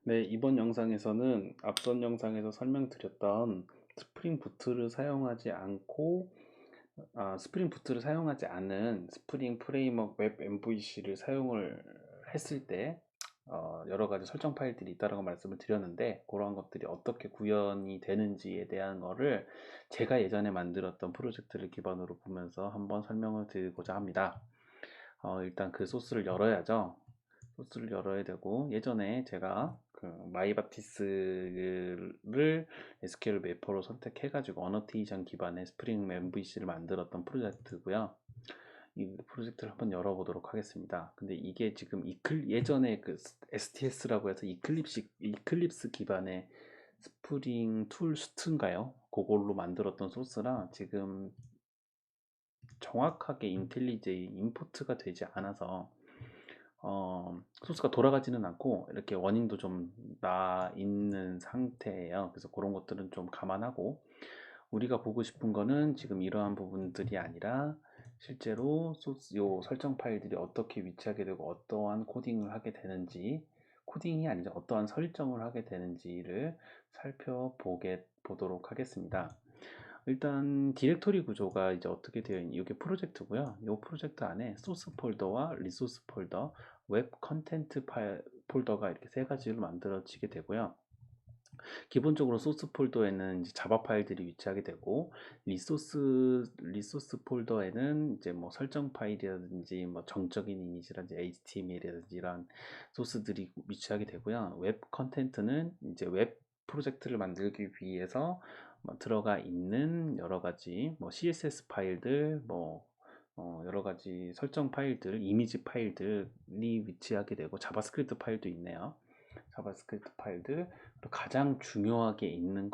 네, 이번 영상에서는 앞선 영상에서 설명드렸던 스프링 부트를 사용하지 않고 스프링 부트를 사용하지 않은 스프링 프레임워크 웹 MVC를 사용을 했을 때 여러 가지 설정 파일들이 있다고 말씀을 드렸는데, 그러한 것들이 어떻게 구현이 되는지에 대한 거를 제가 예전에 만들었던 프로젝트를 기반으로 보면서 한번 설명을 드리고자 합니다. 일단 그 소스를 열어야죠. 소스를 열어야 되고, 예전에 제가 그 마이바티스를 SQL 매퍼로 선택해가지고 어너테이션 기반의 스프링 MVC를 만들었던 프로젝트고요. 이 프로젝트를 한번 열어보도록 하겠습니다. 근데 이게 지금 예전에 그 STS라고 해서 이클립스 기반의 스프링 툴 수트인가요? 그걸로 만들었던 소스라 지금 정확하게 인텔리제이 임포트가 되지 않아서 소스가 돌아가지는 않고 이렇게 워닝도 좀 나 있는 상태예요. 그래서 그런 것들은 좀 감안하고, 우리가 보고 싶은 거는 지금 이러한 부분들이 아니라 실제로 소스 요 설정 파일들이 어떻게 위치하게 되고 어떠한 코딩을 하게 되는지, 코딩이 아니죠, 어떠한 설정을 하게 되는지를 보도록 하겠습니다. 일단 디렉토리 구조가 이제 어떻게 되어 있는, 이게 프로젝트고요. 이 프로젝트 안에 소스 폴더와 리소스 폴더, 웹 컨텐트 폴더가 이렇게 세 가지로 만들어지게 되고요. 기본적으로 소스 폴더에는 이제 자바 파일들이 위치하게 되고, 리소스 폴더에는 이제 뭐 설정 파일이라든지 뭐 정적인 이미지라든지 HTML이라든지 이런 소스들이 위치하게 되고요. 웹 컨텐트는 이제 웹 프로젝트를 만들기 위해서 뭐 들어가 있는 여러 가지 뭐 CSS 파일들, 뭐 여러 가지 설정 파일들, 이미지 파일들이 위치하게 되고, 자바스크립트 파일도 있네요. 자바스크립트 파일들. 가장 중요하게 있는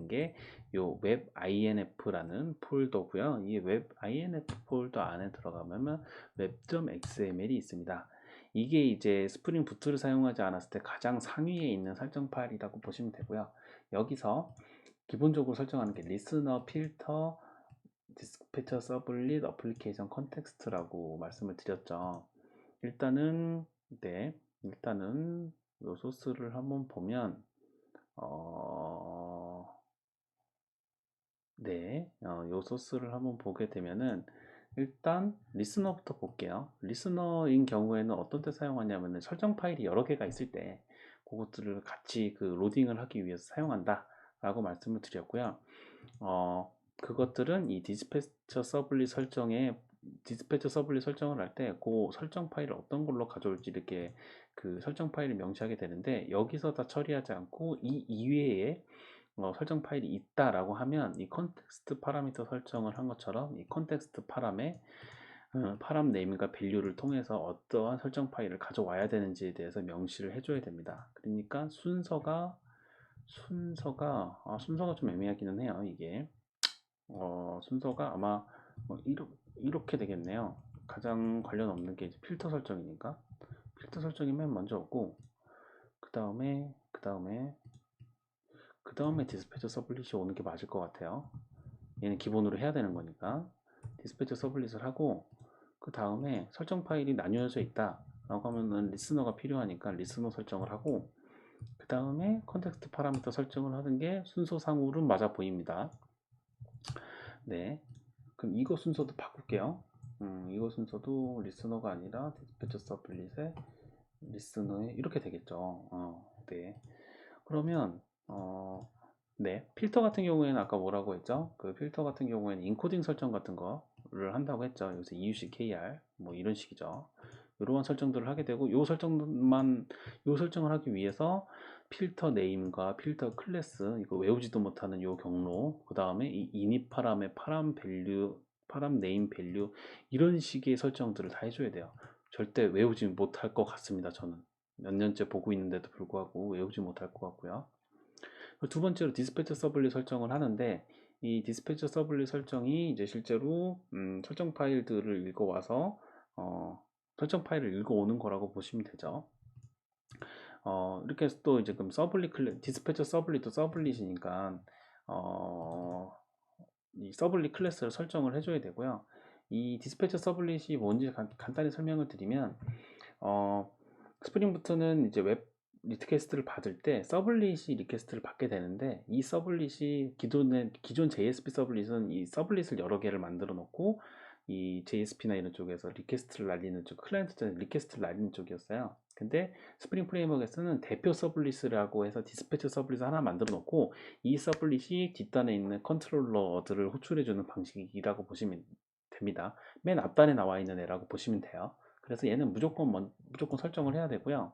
게 요 웹 INF라는 폴더고요. 이 웹 INF 폴더 안에 들어가면 web.xml이 있습니다. 이게 이제 스프링 부트를 사용하지 않았을 때 가장 상위에 있는 설정 파일이라고 보시면 되고요. 여기서 기본적으로 설정하는 게 리스너, 필터, 디스패처, 서블릿, 어플리케이션 컨텍스트라고 말씀을 드렸죠. 일단은 네, 일단은 요 소스를 한번 보면 요 소스를 한번 보게 되면은 일단 리스너부터 볼게요. 리스너인 경우에는 어떤 때 사용하냐면은 설정 파일이 여러 개가 있을 때 그것들을 같이 그 로딩을 하기 위해서 사용한다 라고 말씀을 드렸고요. 그것들은 이 디스패처 서블릿 설정을 할 때 그 설정 파일을 어떤 걸로 가져올지 이렇게 그 설정 파일을 명시하게 되는데, 여기서 다 처리하지 않고 이 이외에 설정 파일이 있다라고 하면 이 컨텍스트 파라미터 설정을 한 것처럼 이 컨텍스트 파람 네임과 밸류를 통해서 어떠한 설정 파일을 가져와야 되는지에 대해서 명시를 해줘야 됩니다. 그러니까 순서가 좀 애매하기는 해요. 이게 순서가 아마 이렇게 되겠네요. 가장 관련 없는 게 이제 필터 설정이니까 필터 설정이 맨 먼저 오고, 그 다음에 디스패처 서블릿이 오는 게 맞을 것 같아요. 얘는 기본으로 해야 되는 거니까 디스패처 서블릿을 하고, 그 다음에 설정 파일이 나뉘어져 있다 라고 하면은 리스너가 필요하니까 리스너 설정을 하고, 그 다음에 컨텍스트 파라미터 설정을 하는 게 순서상으로는 맞아 보입니다. 네, 그럼 이거 순서도 바꿀게요. 이거 순서도 리스너가 아니라 디스패처 서블릿에 리스너에 이렇게 되겠죠. 네. 그러면 네, 필터 같은 경우에는 아까 뭐라고 했죠? 그 필터 같은 경우에는 인코딩 설정 같은 거를 한다고 했죠. 요새 EUC, KR 뭐 이런 식이죠. 이러한 설정들을 하게 되고, 요 설정을 하기 위해서 필터 네임과 필터 클래스, 이거 외우지도 못하는 요 경로, 그 다음에 이 init 파람의 파람 밸류, 파람 네임 밸류, 이런 식의 설정들을 다 해줘야 돼요. 절대 외우지 못할 것 같습니다. 저는 몇 년째 보고 있는데도 불구하고 외우지 못할 것 같고요. 두 번째로 디스패처 서블릿 설정을 하는데, 이 디스패처 서블릿 설정이 이제 실제로 설정 파일들을 읽어와서 설정 파일을 읽어오는 거라고 보시면 되죠. 이렇게 해서 또 이제 그럼 디스패처 서블릿도 서블릿이니까 이 서블릿 클래스를 설정을 해줘야 되고요. 이 디스패처 서블릿이 뭔지 간단히 설명을 드리면, 스프링 부트는 이제 리퀘스트를 받을 때 서블릿이 리퀘스트를 받게 되는데, 이 서블릿이 기존 JSP 서블릿은 이 서블릿을 여러 개를 만들어 놓고 이 JSP나 이런 쪽에서 리퀘스트를 날리는 쪽, 클라이언트 리퀘스트를 날리는 쪽이었어요. 근데 스프링 프레임워크에서는 대표 서블릿이라고 해서 디스패치 서블릿을 하나 만들어 놓고 이 서블릿이 뒷단에 있는 컨트롤러들을 호출해 주는 방식이라고 보시면 됩니다. 맨 앞단에 나와 있는 애라고 보시면 돼요. 그래서 얘는 무조건 설정을 해야 되고요.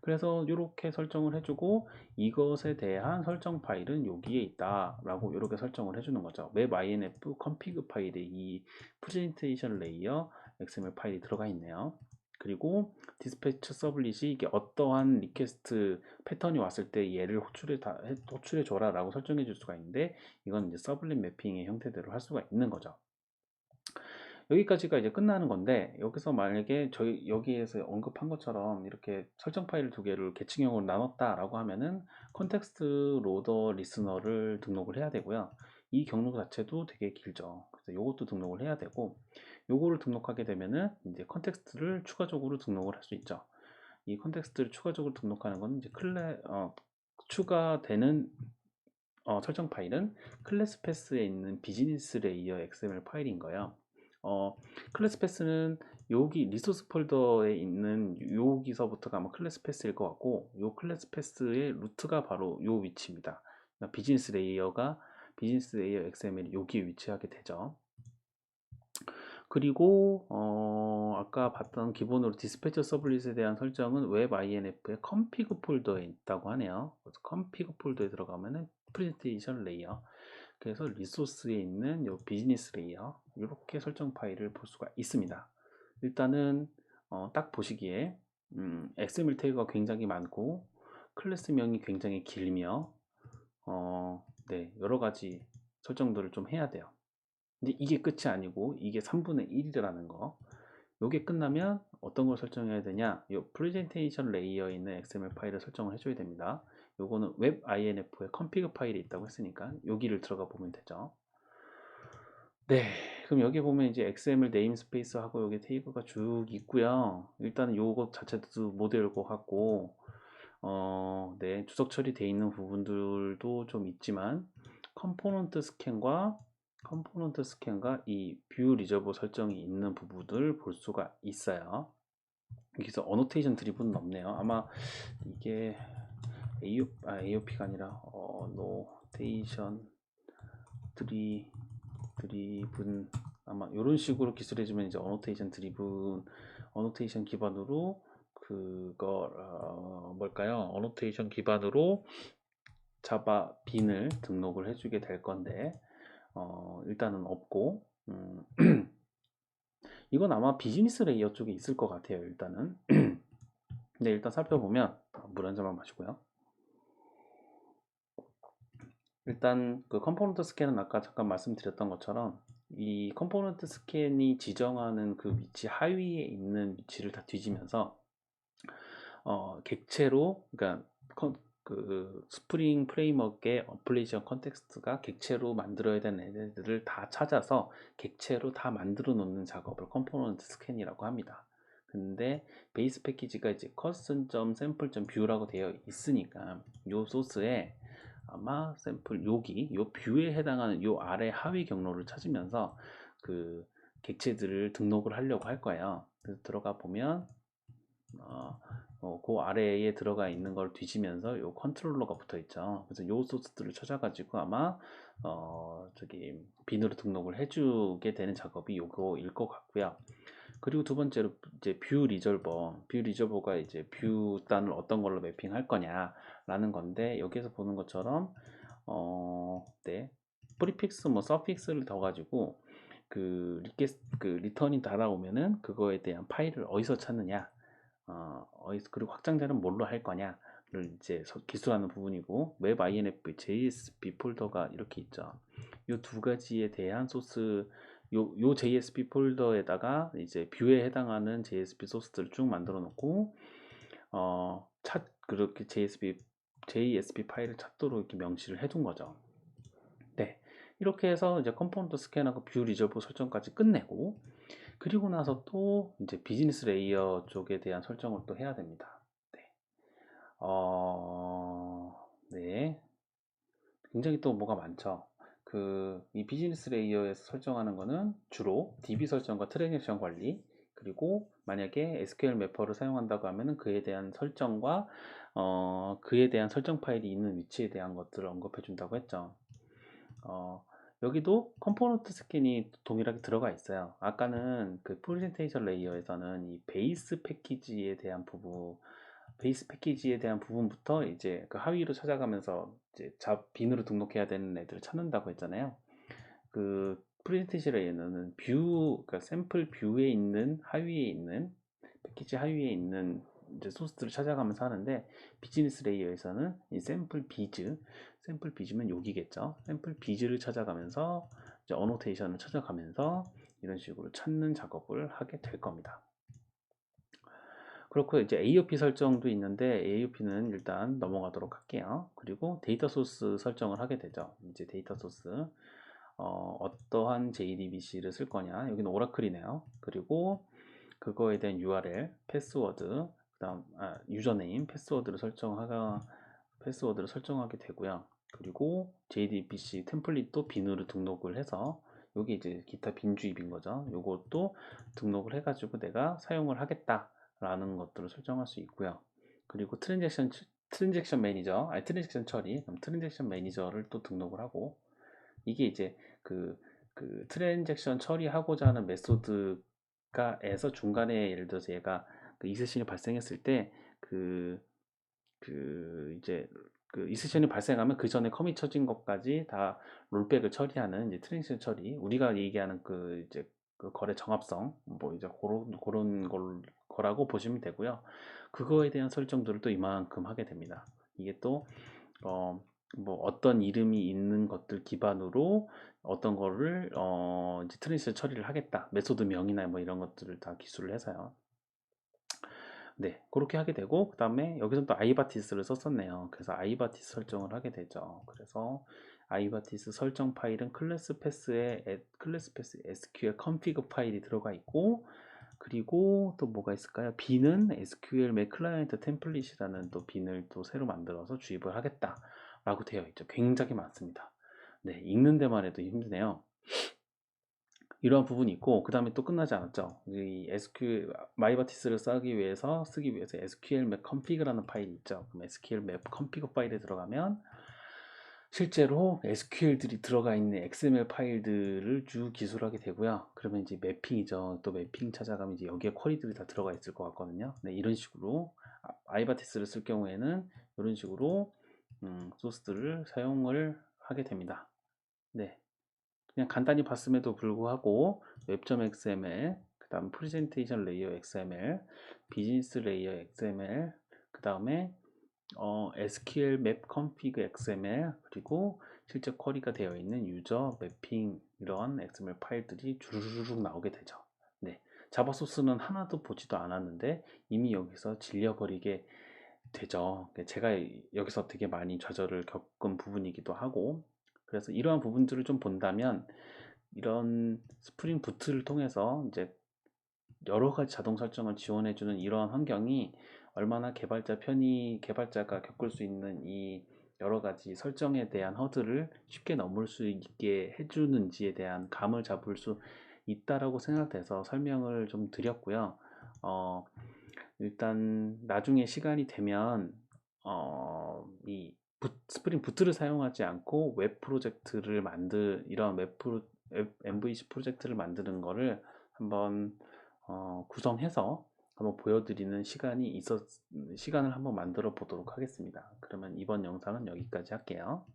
그래서 이렇게 설정을 해주고, 이것에 대한 설정 파일은 여기에 있다 라고 이렇게 설정을 해주는 거죠. 웹 inf config 파일에 이 프레젠테이션 레이어 XML 파일이 들어가 있네요. 그리고 디스패치 서블릿이 이게 어떠한 리퀘스트 패턴이 왔을 때 얘를 호출해 줘라 라고 설정해 줄 수가 있는데, 이건 이제 서블릿 매핑의 형태대로 할 수가 있는 거죠. 여기까지가 이제 끝나는 건데, 여기서 만약에 저희 여기에서 언급한 것처럼 이렇게 설정 파일 두 개를 계층형으로 나눴다라고 하면은 컨텍스트 로더 리스너를 등록을 해야 되고요. 이 경로 자체도 되게 길죠. 그래서 요것도 등록을 해야 되고, 요거를 등록하게 되면은 이제 컨텍스트를 추가적으로 등록을 할 수 있죠. 이 컨텍스트를 추가적으로 등록하는 건 이제 추가되는 설정 파일은 클래스 패스에 있는 비즈니스 레이어 XML 파일인 거예요. 클래스 패스는 여기 리소스 폴더에 있는 여기서부터가 아마 클래스 패스일 것 같고, 요 클래스 패스의 루트가 바로 요 위치입니다. 그러니까 비즈니스 레이어 XML이 여기에 위치하게 되죠. 그리고 아까 봤던 기본으로 디스패처 서블릿에 대한 설정은 웹 INF의 config 폴더에 있다고 하네요. 그래서 config 폴더에 들어가면은 프레젠테이션 레이어, 그래서 리소스에 있는 요 비즈니스 레이어, 이렇게 설정 파일을 볼 수가 있습니다. 일단은 딱 보시기에 XML 태그가 굉장히 많고 클래스명이 굉장히 길며 네, 여러 가지 설정들을 좀 해야 돼요. 근데 이게 끝이 아니고 이게 3분의 1이라는 거. 요게 끝나면 어떤 걸 설정해야 되냐? 요 프레젠테이션 레이어에 있는 XML 파일을 설정을 해줘야 됩니다. 요거는 웹 INF에 config 파일이 있다고 했으니까 여기를 들어가 보면 되죠. 네, 그럼 여기 보면 이제 XML 네임스페이스하고 여기 테이블가 쭉 있고요. 일단은 요것 자체도 모델 것 같고, 네, 주석 처리되어 있는 부분들도 좀 있지만, 컴포넌트 스캔과 이 뷰 리저버 설정이 있는 부분을 볼 수가 있어요. 여기서 어노테이션 드리븐은 없네요. 아마 이게 AOP가 아니라 어노테이션 드리븐, 아마 이런 식으로 기술해주면 이제 어노테이션 기반으로 그거 뭘까요? 어노테이션 기반으로 자바 빈을 등록을 해주게 될 건데, 일단은 없고, 이건 아마 비즈니스 레이어 쪽에 있을 것 같아요. 일단은. 근데 일단 살펴보면, 물 한 잔만 마시고요. 일단 그 컴포넌트 스캔은 아까 잠깐 말씀드렸던 것처럼 이 컴포넌트 스캔이 지정하는 그 위치 하위에 있는 위치를 다 뒤지면서 객체로, 그러니까 그 스프링 프레임워크의 어플리케이션 컨텍스트가 객체로 만들어야 되는 애들을 다 찾아서 객체로 다 만들어 놓는 작업을 컴포넌트 스캔이라고 합니다. 근데 베이스 패키지가 이제 custom.sample.view라고 되어 있으니까 요 소스에 아마 샘플 여기 요 뷰에 해당하는 요 아래 하위 경로를 찾으면서 그 객체들을 등록을 하려고 할 거예요. 그래서 들어가 보면 그 아래에 들어가 있는 걸 뒤지면서 요 컨트롤러가 붙어 있죠. 그래서 요 소스들을 찾아가지고 아마 저기 빈으로 등록을 해주게 되는 작업이 요거일 것 같고요. 그리고 두 번째로 이제 뷰 리저버가 이제 뷰 단을 어떤 걸로 매핑할 거냐라는 건데, 여기에서 보는 것처럼 네, 프리픽스 뭐 서픽스를 더 가지고 그 리턴이 달아오면은 그거에 대한 파일을 어디서 찾느냐, 그리고 확장자는 뭘로 할 거냐를 이제 기술하는 부분이고, 웹 INF JSP 폴더가 이렇게 있죠. 이 두 가지에 대한 소스, 요 JSP 폴더에다가 이제 뷰에 해당하는 JSP 소스들을 쭉 만들어 놓고 그렇게 JSP 파일을 찾도록 이렇게 명시를 해둔 거죠. 네, 이렇게 해서 이제 컴포넌트 스캔하고 뷰 리저브 설정까지 끝내고, 그리고 나서 또 이제 비즈니스 레이어 쪽에 대한 설정을 또 해야 됩니다. 네. 네. 굉장히 또 뭐가 많죠. 이 비즈니스 레이어에서 설정하는 거는 주로 DB 설정과 트랜잭션 관리, 그리고 만약에 SQL 매퍼를 사용한다고 하면은 그에 대한 설정과 그에 대한 설정 파일이 있는 위치에 대한 것들을 언급해 준다고 했죠. 어, 여기도 컴포넌트 스캔이 동일하게 들어가 있어요. 아까는 그 프레젠테이션 레이어에서는 이 베이스 패키지에 대한 부분부터 이제 그 하위로 찾아가면서 이제 빈으로 등록해야 되는 애들을 찾는다고 했잖아요. 그 프레젠테이션 레이어는 그러니까 샘플 뷰에 있는 하위에 있는 패키지 하위에 있는 이제 소스들을 찾아가면서 하는데, 비즈니스 레이어에서는 이 샘플 비즈면 여기겠죠. 샘플 비즈를 찾아가면서 이제 어노테이션을 찾아가면서 이런 식으로 찾는 작업을 하게 될 겁니다. 그렇고 이제 AOP 설정도 있는데 AOP는 일단 넘어가도록 할게요. 그리고 데이터 소스 설정을 하게 되죠. 이제 데이터 소스 어떠한 JDBC를 쓸 거냐, 여기는 오라클이네요. 그리고 그거에 대한 URL, 패스워드, 그다음 유저네임, 패스워드를 설정하게 되고요. 그리고 JDBC 템플릿도 빈으로 등록을 해서 여기 이제 기타 빈 주입인 거죠. 요것도 등록을 해가지고 내가 사용을 하겠다라는 것들을 설정할 수 있고요. 그리고 트랜잭션 매니저, 트랜잭션 처리, 그럼 트랜잭션 매니저를 또 등록을 하고, 이게 이제 그 트랜잭션 처리하고자 하는 메소드가에서 중간에 예를 들어서 얘가 그 이세션이 발생했을 때 이제 그 이세션이 발생하면 그 전에 커밋 쳐진 것까지 다 롤백을 처리하는 이제 트랜잭션 처리, 우리가 얘기하는 이제 그 거래 정합성 뭐 이제 그런 거라고 보시면 되고요. 그거에 대한 설정들을 또 이만큼 하게 됩니다. 이게 또 뭐 어떤 이름이 있는 것들 기반으로 어떤 거를 이제 트랜지션 처리를 하겠다, 메소드 명이나 뭐 이런 것들을 다 기술을 해서요. 네, 그렇게 하게 되고, 그 다음에 여기서 또 아이바티스를 썼었네요. 그래서 아이바티스 설정을 하게 되죠. 그래서 아이바티스 설정 파일은 클래스 패스 SQL config 파일이 들어가 있고, 그리고 또 뭐가 있을까요? 빈은 SQL 맥 클라이언트 템플릿이라는 또 빈을 또 새로 만들어서 주입을 하겠다 라고 되어 있죠. 굉장히 많습니다. 네, 읽는 데만 해도 힘드네요. 이러한 부분이 있고, 그 다음에 또 끝나지 않았죠. 이 SQL 마이바티스를 쓰기 위해서 SQL map config라는 파일이 있죠. 그럼 SQL map config 파일에 들어가면 실제로 SQL들이 들어가 있는 XML 파일들을 쭉 기술하게 되고요. 그러면 이제 매핑이죠. 또 매핑 찾아가면 이제 여기에 쿼리들이 다 들어가 있을 것 같거든요. 네, 이런 식으로 아이바티스를 쓸 경우에는 이런 식으로 소스들을 사용을 하게 됩니다. 네, 그냥 간단히 봤음에도 불구하고 웹.xml, 그 다음 프레젠테이션 레이어 XML, 비즈니스 레이어 XML, 그 다음에 SQL 맵 config XML, 그리고 실제 쿼리가 되어 있는 유저 매핑, 이런 XML 파일들이 주르륵 나오게 되죠. 네, 자바 소스는 하나도 보지도 않았는데 이미 여기서 질려버리게 되죠. 제가 여기서 되게 많이 좌절을 겪은 부분이기도 하고, 그래서 이러한 부분들을 좀 본다면 이런 스프링 부트를 통해서 이제 여러 가지 자동 설정을 지원해주는 이러한 환경이 얼마나 개발자가 겪을 수 있는 이 여러 가지 설정에 대한 허들을 쉽게 넘을 수 있게 해주는지에 대한 감을 잡을 수 있다라고 생각돼서 설명을 좀 드렸고요. 일단 나중에 시간이 되면 이 스프링 부트를 사용하지 않고 웹 프로젝트를 이런 MVC 프로젝트를 만드는 거를 한번 구성해서 한번 보여드리는 시간을 한번 만들어 보도록 하겠습니다. 그러면 이번 영상은 여기까지 할게요.